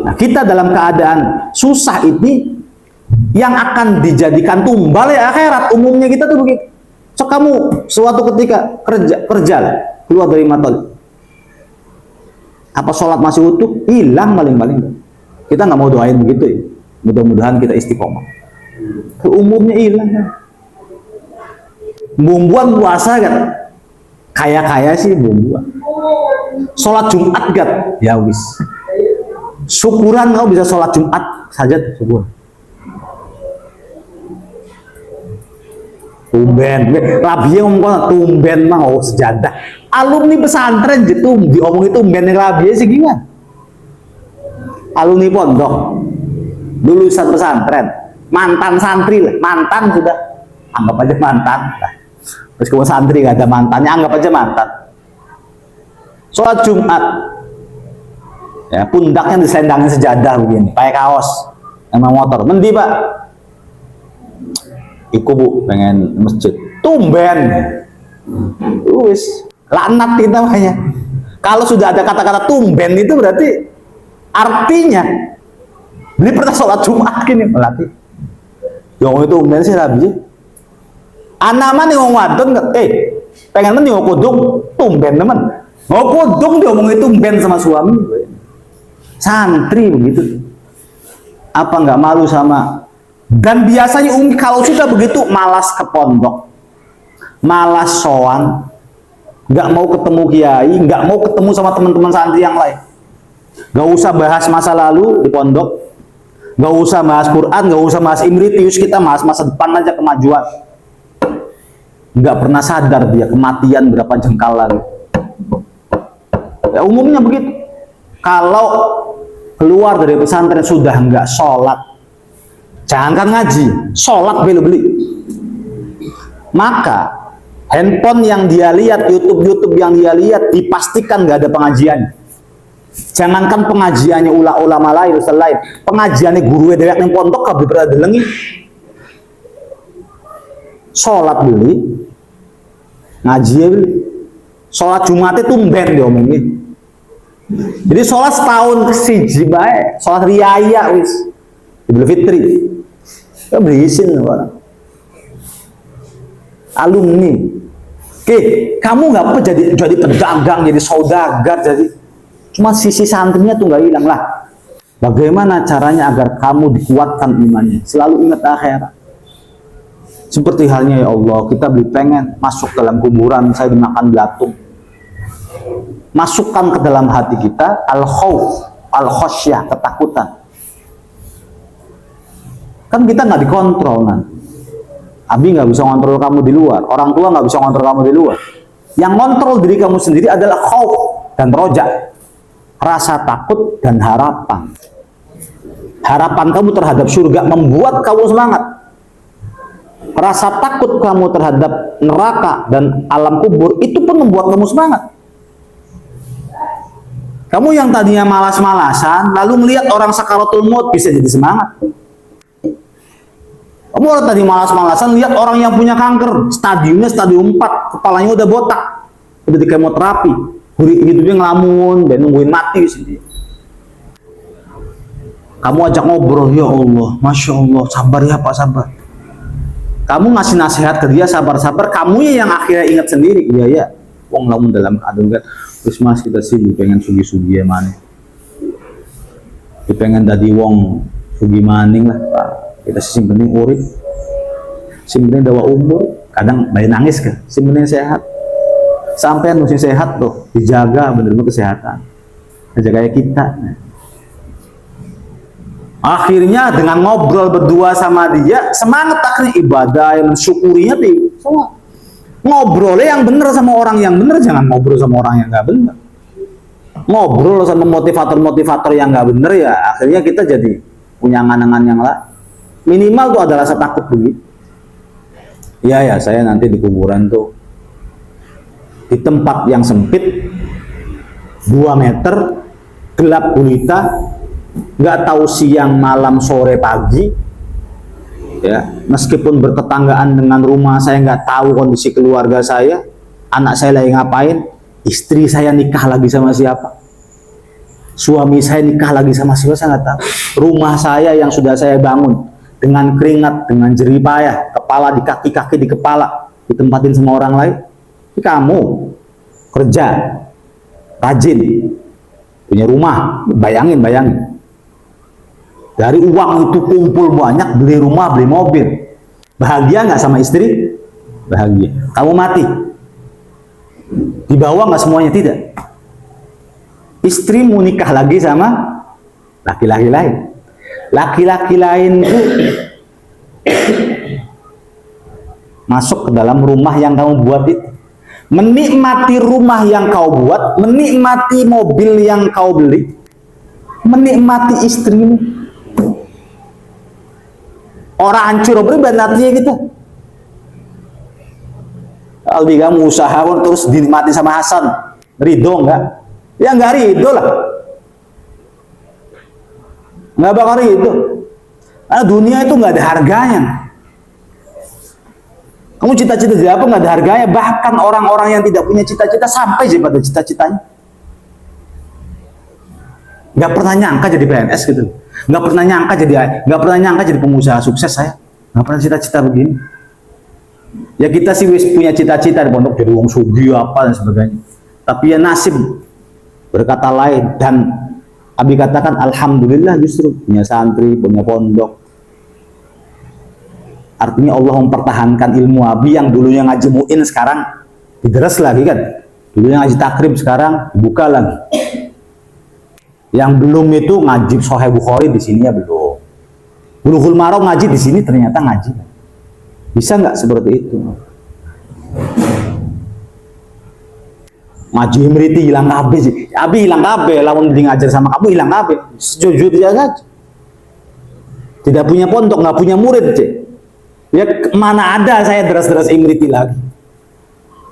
Nah, kita dalam keadaan susah ini yang akan dijadikan tumbal ya akhirat. Umumnya kita tuh begitu. So kamu suatu ketika kerja keluar dari Matolib, apa sholat masih utuh? Hilang paling-paling. Kita nggak mau doain begitu ya. Mudah-mudahan kita istiqomah. Umumnya hilang kan. Bumbuan puasa kan. Kaya-kaya sih bumbuan. Sholat Jumat kan. Ya wis. Syukuran kau bisa sholat Jumat saja syukur. Tumben, Rabinya ngomong tumben mah oh sejadah. Alumni pesantren gitu diomong itu tumben Rabinya sih gimana? Alumni pondok, lulusan pesantren, mantan santri lah, mantan sudah, anggap aja mantan. Nah, terus kalau santri gak ada mantannya, anggap aja mantan. Sholat Jumat, ya pundaknya diselendangin sejadah begini, pakai kaos, sama motor, mendi Pak. Iku Bu pengen masjid, tumben, wis laknat kita makanya. Kalau sudah ada kata-kata tumben itu berarti artinya beli pernah sholat Jumat gini berarti. Yang itu tumben sih Rabi. Anak mana yang wadon pengen men kudung tumben teman. Mau kudung dia ngomong itu tumben sama suami. Santri begitu. Apa nggak malu sama? Dan biasanya kalau sudah begitu malas ke pondok, malas sowan, nggak mau ketemu kiai, nggak mau ketemu sama teman-teman santri yang lain. Nggak usah bahas masa lalu di pondok, nggak usah bahas Quran, nggak usah bahas Imritius, kita bahas masa depan aja, kemajuan. Nggak pernah sadar dia kematian berapa jengkal lagi. Ya, umumnya begitu. Kalau keluar dari pesantren sudah nggak sholat, jangankan ngaji, sholat beli-beli, maka handphone yang dia lihat, YouTube yang dia lihat, dipastikan nggak ada pengajian. Jangankan pengajiannya ulama lain, pengajiannya guru dewek yang pondok kabeh berada lengi. Sholat beli, ngaji beli, sholat Jumat itu tumben diomongin. Jadi sholat setahun siji bae, sholat riaya wis, Idul Fitri, ya berisin orang. Alumni, oke, kamu nggak apa jadi pedagang, jadi saudagar, jadi cuma sisi santrinya tuh nggak hilang lah. Bagaimana caranya agar kamu dikuatkan imannya? Selalu ingat akhirat. Seperti halnya ya Allah, kita beli pengen masuk dalam kuburan, saya dimakan belatung. Masukkan ke dalam hati kita al-khauf, al-khosyah, ketakutan. Kan kita nggak dikontrol nanti. Abi nggak bisa ngontrol kamu di luar, orang tua nggak bisa ngontrol kamu di luar. Yang ngontrol diri kamu sendiri adalah khauf dan roja, rasa takut dan harapan. Harapan kamu terhadap surga membuat kamu semangat. Rasa takut kamu terhadap neraka dan alam kubur itu pun membuat kamu semangat. Kamu yang tadinya malas-malasan, lalu melihat orang sakaratul maut bisa jadi semangat. Kamu orang tadi malas-malasan, lihat orang yang punya kanker, stadiumnya stadium 4, kepalanya udah botak, udah di kemoterapi, hidupnya ngelamun, dan nungguin mati sendiri. Kamu ajak ngobrol, ya Allah, Masya Allah, sabar ya Pak, sabar. Kamu ngasih nasihat ke dia, sabar-sabar, kamu yang akhirnya ingat sendiri, iya ya, wong lamun dalam keadaan kan, terus mas kita sih pengen sugi-sugi ya mana, pengen dadi wong sugi maning lah, Pak. Kita sih penting urip, penting dawa umur, kadang bayi nangis kan, penting sehat, sampai mesti sehat tuh, dijaga bener-bener kesehatan, aja kayak kita. Akhirnya dengan ngobrol berdua sama dia, semangat akhirnya ibadah yang mensyukurinya di semua. Ngobrolnya yang bener sama orang yang bener, jangan ngobrol sama orang yang nggak bener. Ngobrol sama motivator-motivator yang nggak bener ya, akhirnya kita jadi punya angan-angan yang lain. Minimal tuh ada rasa takut begitu. Ya saya nanti di kuburan tuh di tempat yang sempit 2 meter, gelap gulita, nggak tahu siang malam sore pagi, ya meskipun bertetanggaan dengan rumah saya, nggak tahu kondisi keluarga saya, anak saya lagi ngapain, istri saya nikah lagi sama siapa, suami saya nikah lagi sama siapa, saya nggak tahu. Rumah saya yang sudah saya bangun dengan keringat, dengan jerih payah, kepala di kaki di kepala, ditempatin sama orang lain. Tapi kamu kerja rajin, punya rumah, bayangin dari uang itu kumpul banyak, beli rumah, beli mobil, bahagia nggak sama istri? Bahagia. Kamu mati, dibawa nggak semuanya? Tidak. Istrimu nikah lagi sama laki-laki lain. Laki-laki lain itu masuk ke dalam rumah yang kamu buat itu, menikmati rumah yang kau buat, menikmati mobil yang kau beli, menikmati istrimu. Orang hancur berarti gitu. Albi kamu usaha terus dinikmati sama Hasan, ridho enggak? Ya enggak ridho lah. Nggak bakal ridho. Karena dunia itu nggak ada harganya. Kamu cita-cita jadi apa nggak ada harganya. Bahkan orang-orang yang tidak punya cita-cita sampai jadi pada cita-citanya. Nggak pernah nyangka jadi PNS gitu. Nggak pernah nyangka jadi pengusaha sukses saya. Nggak pernah cita-cita begini. Ya kita sih wis punya cita-cita di pondok jadi wong sugi apa dan sebagainya. Tapi ya nasib berkata lain, dan Abi katakan alhamdulillah justru punya santri, punya pondok. Artinya Allah mempertahankan ilmu Abi yang dulunya ngaji muin sekarang dideres lagi kan. Dulu yang ngaji takrib, sekarang buka lagi. Yang belum itu ngaji Sahih Bukhari di sini ya belum. Bulughul Maram ngaji di sini ternyata ngaji. Bisa nggak seperti itu? Ngaji Imriti hilang kabeh sih. Abi hilang kabeh, lawan di ngajar sama kamu hilang kabeh. Sejujur dia saja. Tidak punya pondok, nggak punya murid, cek. Ya mana ada saya deras-deras Imriti lagi.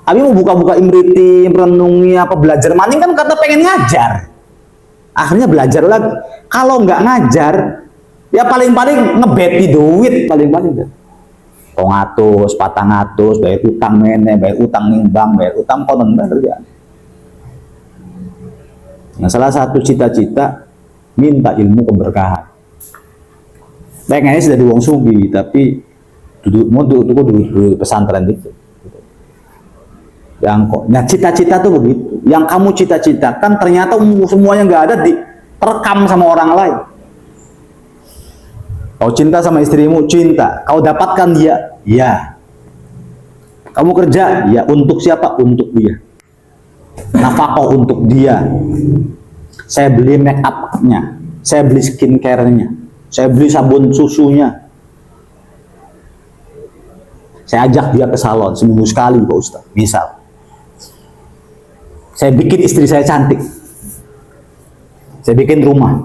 Abi mau buka-buka Imriti, merenungi apa, belajar maning kan karena pengen ngajar. Akhirnya belajar lagi. Kalau nggak ngajar, ya paling-paling ngebeti duit paling-paling. 200, 400, bayar utang nenek, bayar utang nimbang, bayar utang konon ya. Nah, salah satu cita-cita minta ilmu keberkahan. Pengennya sudah di wong sugi, tapi duduk pesantren itu. Yang kok, nah cita-cita tuh begitu. Yang kamu cita-citakan ternyata semuanya nggak ada, terekam sama orang lain. Kau cinta sama istrimu, cinta. Kau dapatkan dia, ya. Kamu kerja, ya. Untuk siapa? Untuk dia. Nafkah untuk dia. Saya beli make up-nya, saya beli skincare-nya, saya beli sabun susunya. Saya ajak dia ke salon seminggu sekali, Pak Ustaz. Misal. Saya bikin istri saya cantik. Saya bikin rumah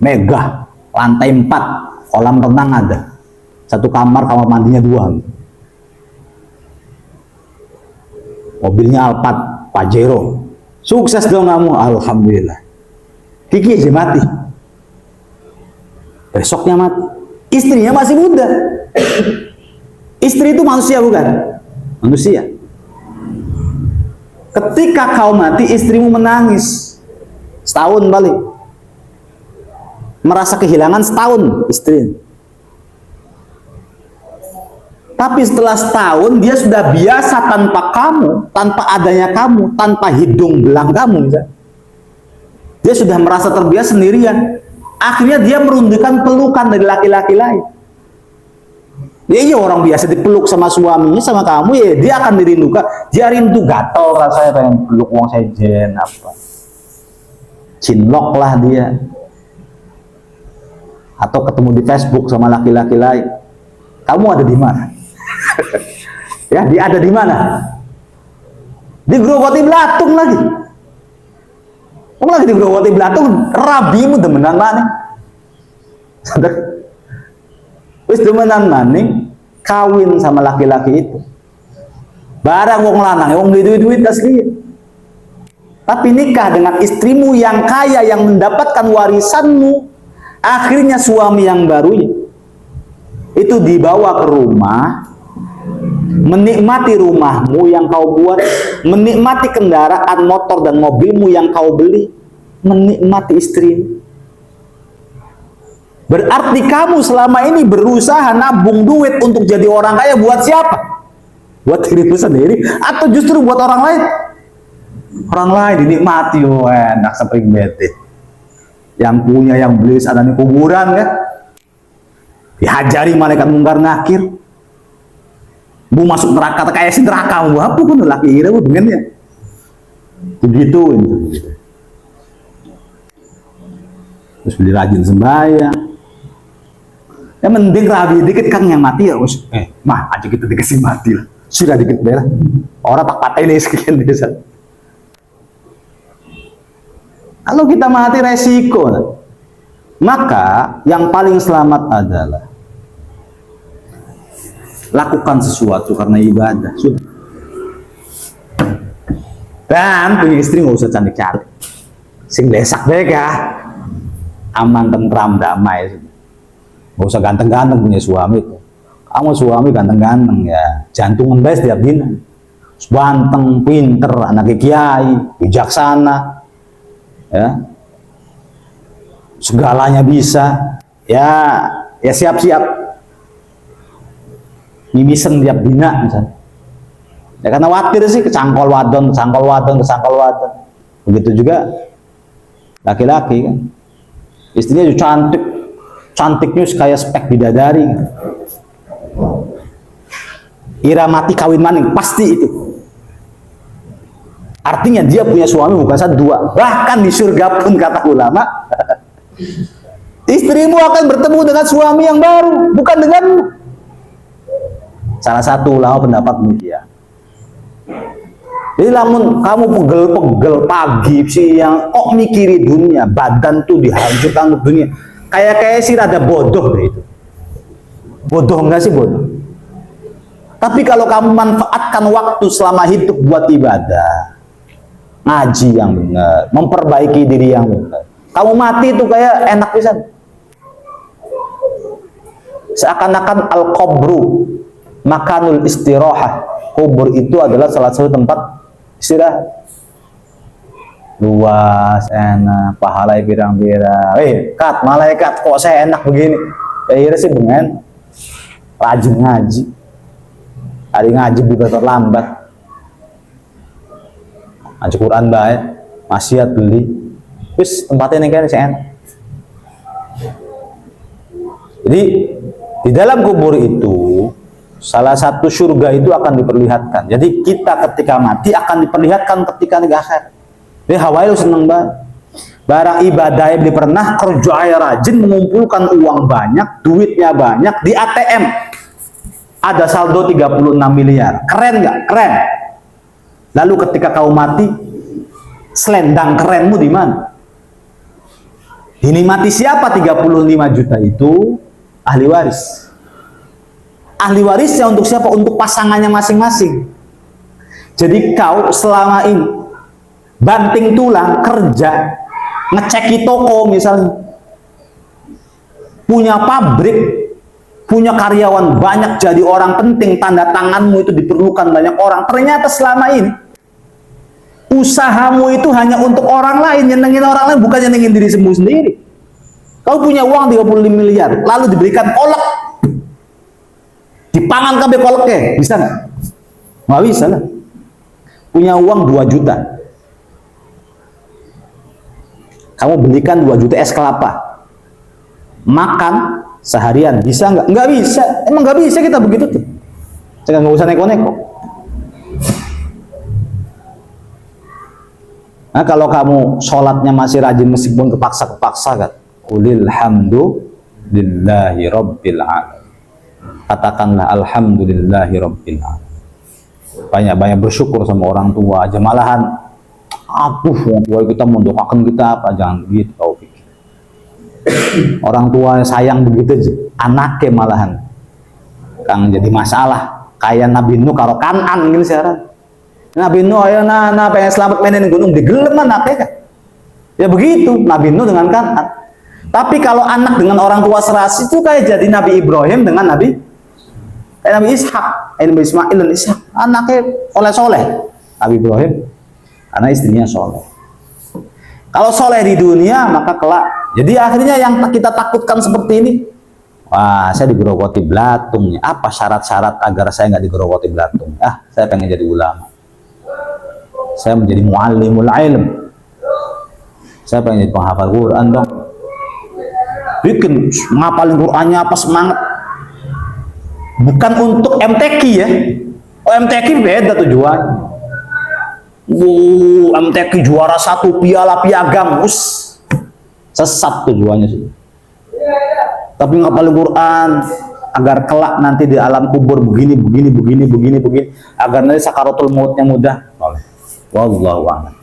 megah, lantai 4, kolam renang ada, 1 kamar, kamar mandinya 2, mobilnya Alphard Pajero. Sukses dong kamu, alhamdulillah. Kiki aja mati, besoknya mati, istrinya masih muda. Istri itu manusia bukan? Manusia. Ketika kau mati, istrimu menangis setahun balik, merasa kehilangan setahun istri. Tapi setelah setahun dia sudah biasa tanpa kamu, tanpa adanya kamu, tanpa hidung belang kamu. Dia sudah merasa terbiasa sendirian. Akhirnya dia merundukkan pelukan dari laki-laki lain. Ya iya, orang biasa dipeluk sama suaminya, sama kamu, ya dia akan dirindukan. Dia rindu, gatel rasanya pengen peluk wong sejen apa. Cinlok lah dia. Atau ketemu di Facebook sama laki-laki lain. Kamu ada di mana? Ya, dia ada di mana? Di Grogoti Blatung lagi. Kamu lagi di Grogoti Blatung, rabimu demenan mana? Wis demenan maning kawin sama laki-laki itu. Barang wong lanang, wong duit-duit asli. Tapi nikah dengan istrimu yang kaya, yang mendapatkan warisanmu, akhirnya suami yang barunya itu dibawa ke rumah, menikmati rumahmu yang kau buat, menikmati kendaraan motor dan mobilmu yang kau beli, menikmati istrimu. Berarti kamu selama ini berusaha nabung duit untuk jadi orang kaya buat siapa? Buat dirimu sendiri atau justru buat orang lain? Orang lain dinikmati, enak spring bed. Yang punya, yang beli sana di kuburan kan? Dihajari malaikat mungkar nakir. Bu masuk neraka, kayak si neraka bu apa pun laki ira bu dengannya. Begitu. Terus beli rajin sembahyang. Ya mending rabi dikit kan yang mati ya, mah aja kita dikasih mati lah, sudah dikit belah, orang tak patah ini sekian desa. Kalau kita mati resiko, maka yang paling selamat adalah lakukan sesuatu karena ibadah, sudah. Dan punya istri nggak usah cantik-cantik, sing desak deh kah, aman tentram damai. Gak usah ganteng-ganteng punya suami itu. Kamu suami ganteng-ganteng ya, jantung ngebes tiap dina. Ganteng, pinter, anak kiai, bijaksana, ya, segalanya bisa. Ya siap-siap. Mimisen tiap dina misalnya. Ya karena khawatir sih kecangkol wadon. Begitu juga laki-laki kan. Istrinya juga cantiknya kayak spek bidadari. Ira mati kawin maning pasti itu. Artinya dia punya suami bukan satu dua. Bahkan di surga pun kata ulama, istrimu akan bertemu dengan suami yang baru, bukan denganmu. Salah satu ulama pendapat demikian. Jadi namun kamu pegel-pegel pagi siang, kok mikiri dunia, badan tuh dihancurkan untuk dunia. Kayak sih rada bodoh deh itu. Bodoh enggak sih bodoh? Tapi kalau kamu manfaatkan waktu selama hidup buat ibadah, ngaji yang benar, memperbaiki diri yang benar, kamu mati itu kayak enak pisan. Seakan-akan al-qabru makanul istirahah. Kubur itu adalah salah satu tempat istirahat. Luas, enak, pahala pirang-pirang. Kat, malaikat kok saya enak begini? Kira sih dengan rajin ngaji. Hari ngaji juga terlambat. Ngaji Quran baik, maksiat beli. Terus tempatnya ini kan saya enak. Jadi di dalam kubur itu salah satu surga itu akan diperlihatkan. Jadi kita ketika mati akan diperlihatkan ketika di akhir. Jadi Hawaii lu seneng banget. Barang ibadah yang pernah kerja rajin mengumpulkan uang banyak, duitnya banyak di ATM. Ada saldo 36 miliar. Keren nggak? Keren. Lalu ketika kau mati, selendang kerenmu di mana? Ini mati siapa 35 juta itu? Ahli waris. Ahli warisnya untuk siapa? Untuk pasangannya masing-masing. Jadi kau selama ini banting tulang kerja, ngeceki toko misalnya, punya pabrik, punya karyawan banyak, jadi orang penting, tanda tanganmu itu diperlukan banyak orang. Ternyata selama ini usahamu itu hanya untuk orang lain, nyenengin orang lain, bukan nyenengin diri sendiri. Kau punya uang 35 miliar, lalu diberikan kolak, dipangan kabeh koleknya, bisa nggak? Nggak bisa lah. Punya uang 2 juta, kamu belikan 2 juta es kelapa, makan seharian, bisa nggak? Nggak bisa. Emang nggak bisa kita begitu tuh. Saya nggak usah neko-neko. Nah, kalau kamu sholatnya masih rajin meskipun kepaksa-kepaksa kan, qulil hamdulillahi rabbil alamin. Katakanlah alhamdulillahi rabbil alamin. Banyak-banyak bersyukur sama orang tua aja, malahan orang tua kita mendoakan kita apa, jangan begitu kau pikir. Orang tua sayang begitu aja, anaknya malahan kang jadi masalah. Kayak Nabi Nuh karo Kanan gini sekarang. Nabi Nuh ayo pengen selamat mainin gunung digelem anaknya kan. Ya begitu Nabi Nuh dengan Kanan. Tapi kalau anak dengan orang tua serasi itu kayak jadi Nabi Ibrahim dengan Nabi Ishak, Nabi Ismail dan Ishak. Anaknya soleh-soleh Nabi Ibrahim karena istrinya soleh. Kalau soleh di dunia maka kelak. Jadi akhirnya yang kita takutkan seperti ini, wah saya digerogoti belatung. Apa syarat-syarat agar saya nggak digerogoti belatung? Saya pengen jadi ulama. Saya menjadi muallimul ilm. Saya pengen jadi penghafal Quran dong. Bikin ngapalin Qurannya apa semangat. Bukan untuk MTQ ya. MTQ beda tujuan. MTQ juara 1 piagam. Sesat tujuannya sih. Tapi ngapalin Quran agar kelak nanti di alam kubur begini, agar nanti sakaratul mautnya mudah. Wallahu a'lam.